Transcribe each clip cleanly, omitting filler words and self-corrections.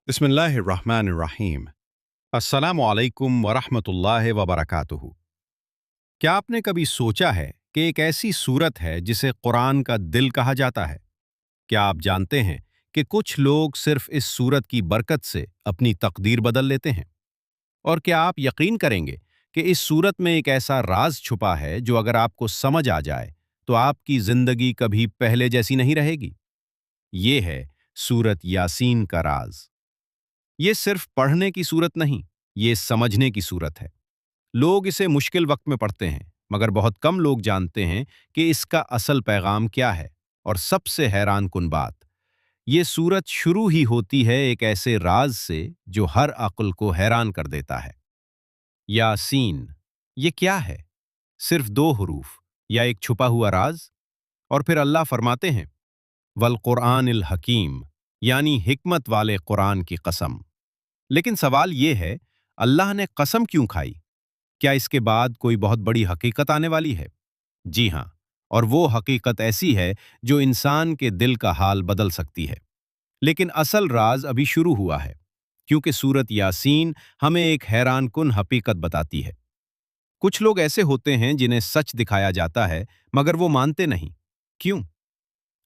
बिस्मिल्लाहिर्रहमानिर्रहीम। अस्सलामु अलैकुम वरहमतुल्लाहि वबरकातुहू। क्या आपने कभी सोचा है कि एक ऐसी सूरत है जिसे कुरान का दिल कहा जाता है? क्या आप जानते हैं कि कुछ लोग सिर्फ इस सूरत की बरकत से अपनी तकदीर बदल लेते हैं? और क्या आप यकीन करेंगे कि इस सूरत में एक ऐसा राज छुपा है जो अगर आपको समझ आ जाए तो आपकी जिंदगी कभी पहले जैसी नहीं रहेगी? ये है सूरत यासीन का राज। ये सिर्फ पढ़ने की सूरत नहीं, ये समझने की सूरत है। लोग इसे मुश्किल वक्त में पढ़ते हैं, मगर बहुत कम लोग जानते हैं कि इसका असल पैगाम क्या है। और सबसे हैरान कुन बात, ये सूरत शुरू ही होती है एक ऐसे राज से जो हर अक्ल को हैरान कर देता है। यासीन, ये क्या है? सिर्फ दो हरूफ या एक छुपा हुआ राज? और फिर अल्लाह फरमाते हैं, वल कुरानिल हकीम, यानी हिकमत वाले कुरान की कसम। लेकिन सवाल यह है, अल्लाह ने कसम क्यों खाई? क्या इसके बाद कोई बहुत बड़ी हकीकत आने वाली है? जी हां, और वो हकीकत ऐसी है जो इंसान के दिल का हाल बदल सकती है। लेकिन असल राज अभी शुरू हुआ है, क्योंकि सूरत यासीन हमें एक हैरान कुन हकीकत बताती है। कुछ लोग ऐसे होते हैं जिन्हें सच दिखाया जाता है, मगर वो मानते नहीं। क्यों?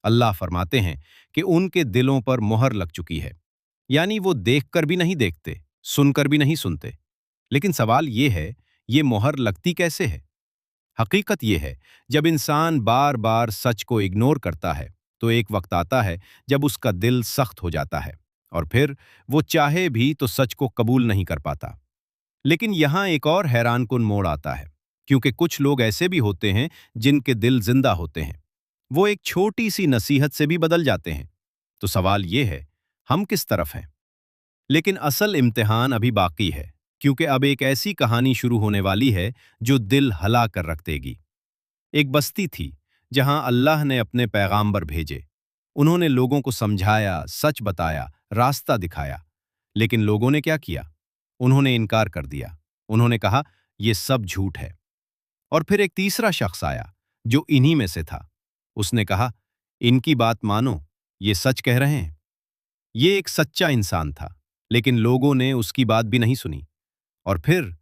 अल्लाह फरमाते हैं कि उनके दिलों पर मुहर लग चुकी है, यानी वो देखकर भी नहीं देखते, सुनकर भी नहीं सुनते। लेकिन सवाल ये है, ये मोहर लगती कैसे है? हकीकत ये है, जब इंसान बार बार सच को इग्नोर करता है तो एक वक्त आता है जब उसका दिल सख्त हो जाता है, और फिर वो चाहे भी तो सच को कबूल नहीं कर पाता। लेकिन यहाँ एक और हैरानकुन मोड़ आता है, क्योंकि कुछ लोग ऐसे भी होते हैं जिनके दिल जिंदा होते हैं। वो एक छोटी सी नसीहत से भी बदल जाते हैं। तो सवाल ये है, हम किस तरफ हैं? लेकिन असल इम्तिहान अभी बाकी है, क्योंकि अब एक ऐसी कहानी शुरू होने वाली है जो दिल हला कर रख देगी। एक बस्ती थी जहां अल्लाह ने अपने पैगाम्बर भेजे। उन्होंने लोगों को समझाया, सच बताया, रास्ता दिखाया। लेकिन लोगों ने क्या किया? उन्होंने इनकार कर दिया। उन्होंने कहा, यह सब झूठ है। और फिर एक तीसरा शख्स आया जो इन्हीं में से था। उसने कहा, इनकी बात मानो, ये सच कह रहे हैं। ये एक सच्चा इंसान था, लेकिन लोगों ने उसकी बात भी नहीं सुनी। और फिर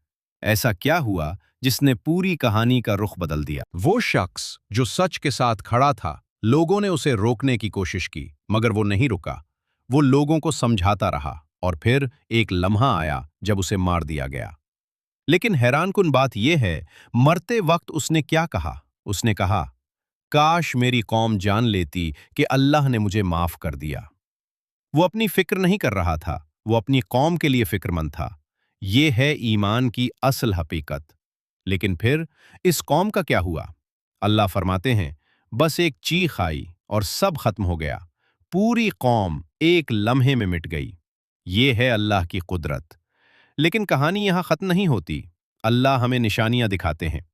ऐसा क्या हुआ जिसने पूरी कहानी का रुख बदल दिया? वो शख्स जो सच के साथ खड़ा था, लोगों ने उसे रोकने की कोशिश की, मगर वो नहीं रुका। वो लोगों को समझाता रहा, और फिर एक लम्हा आया जब उसे मार दिया गया। लेकिन हैरानकुन बात यह है, मरते वक्त उसने क्या कहा? उसने कहा, काश मेरी कौम जान लेती कि अल्लाह ने मुझे माफ कर दिया। वो अपनी फिक्र नहीं कर रहा था, वो अपनी कौम के लिए फिक्रमंद था। ये है ईमान की असल हकीकत। लेकिन फिर इस कौम का क्या हुआ? अल्लाह फरमाते हैं, बस एक चीख आई और सब खत्म हो गया। पूरी कौम एक लम्हे में मिट गई। ये है अल्लाह की कुदरत। लेकिन कहानी यहां खत्म नहीं होती। अल्लाह हमें निशानियां दिखाते हैं।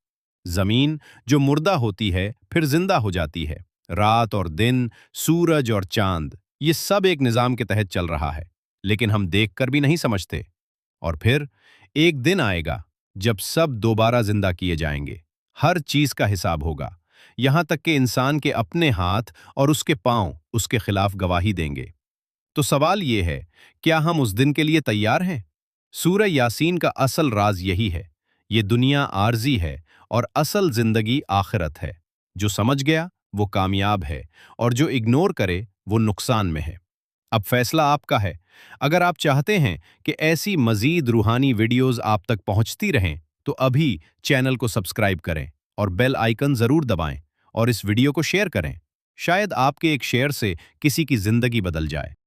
जमीन जो मुर्दा होती है फिर जिंदा हो जाती है। रात और दिन, सूरज और चांद, ये सब एक निजाम के तहत चल रहा है, लेकिन हम देखकर भी नहीं समझते। और फिर एक दिन आएगा जब सब दोबारा जिंदा किए जाएंगे। हर चीज का हिसाब होगा, यहां तक कि इंसान के अपने हाथ और उसके पांव उसके खिलाफ गवाही देंगे। तो सवाल यह है, क्या हम उस दिन के लिए तैयार हैं? सूरह यासीन का असल राज यही है। ये दुनिया आर्जी है और असल जिंदगी आखिरत है। जो समझ गया वो कामयाब है, और जो इग्नोर करे वो नुकसान में है। अब फैसला आपका है। अगर आप चाहते हैं कि ऐसी मजीद रूहानी वीडियोस आप तक पहुंचती रहें, तो अभी चैनल को सब्सक्राइब करें और बेल आइकन जरूर दबाएं, और इस वीडियो को शेयर करें। शायद आपके एक शेयर से किसी की जिंदगी बदल जाए।